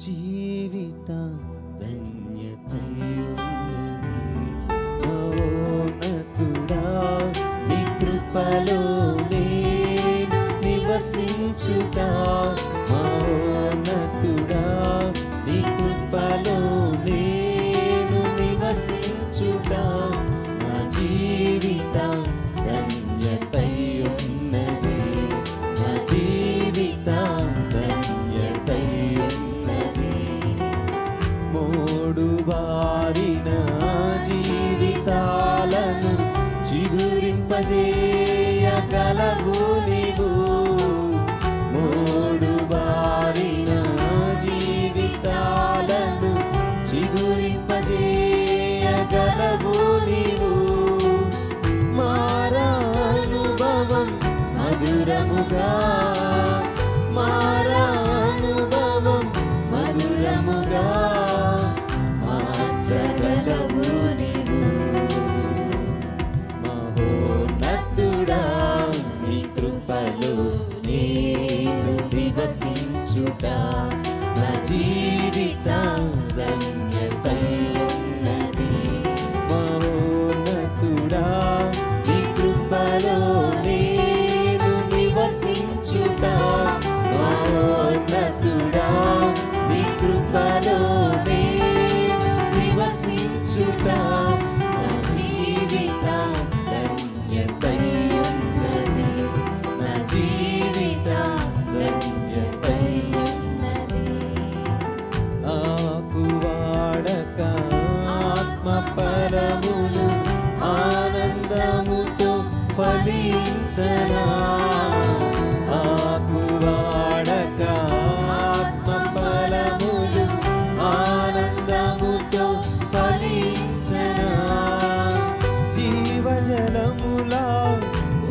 జీవిత ధన్యతయున్నది. మహోన్నతుడా నీ కృపలో నేను నివసించుట, మహోన్నతుడా నీ కృపలో నేను నివసించుట, నా జీవిత ధన్యతయున్నది, నా జీవిత ధన్యతయున్నది. మోడు బారిన జీవితాలను చిగురింపజేయగలవు నీవు, మోడు బారిన జీవితాలను చిగురింపజేయగలవు నీవు. మారా అనుభవం మధురముగా, మారా అనుభవం మధురముగా మార్చగలవు నీవు. మహోన్నతుడా నీ కృపలో నేను నివసించుట, నా జీవిత ధన్యతయున్నది. మహోన్నతుడా నీ కృపలో నేను నివసించుట, మహోన్నతుడా నీ కృపలో నేను నివసించుట, నా జీవిత ధన్యతయున్నది, నా జీవిత ధన్యతయున్నది. ఆకువాడక ఆత్మ ఫలములు ఆనందముతో ఫలించనా, ఆకువాడక ఆత్మ ఫలములు ఆనందముతో ఫలించనా, జీవజలములా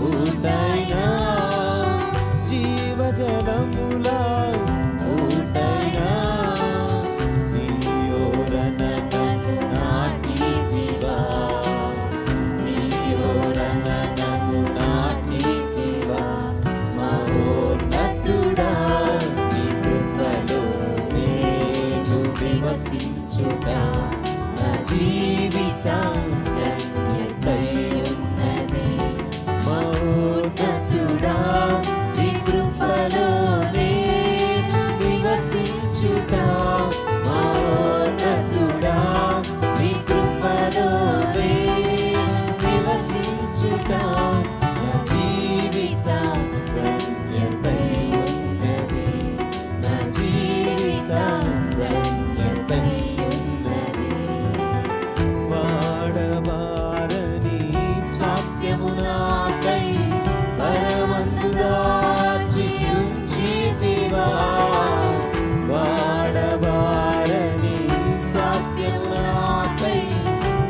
ఊటైనా, జీవజలములా ఊటైనా నీ ఓరన నన్ను నాటితివా, నీ ఓరన నన్ను నాటితివా. మహోన్నతుడా నీ కృపలో నేను నివసించుట, నా జీవిత ధన్యతయున్నది. మహోన్నతుడా నీ కృపలో నేను నివసించుట, మహోన్నతుడా నీ కృపలో నేను నివసించుట, నా జీవిత ధన్యతయున్నది, నా జీవిత ధన్యతయున్నది. వాడబారని స్వాస్థ్యము నాకై పరమందు దాచి ఉంచితివా, వాడబారని స్వాస్థ్యము నాకై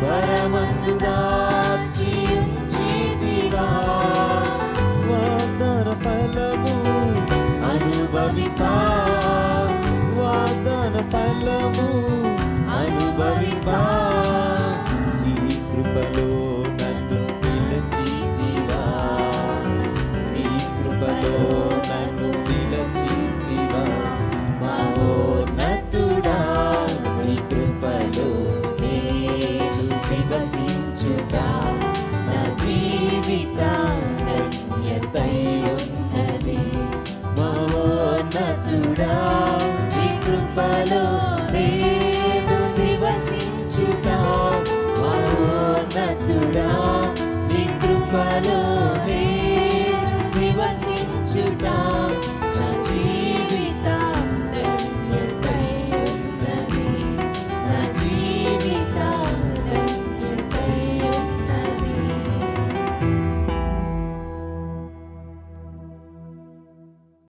పరమందు దాచి ఉంచితివా. వాగ్దాన ఫలము అనుభవిపా, వాగ్దాన ఫలము అనుభవిపా, నీ కృపలో నన్ను పిలిచితివా, నీ కృపలో నన్ను పిలిచితివా. మహోన్నతుడా నీ కృపలో నేను నివసించుట,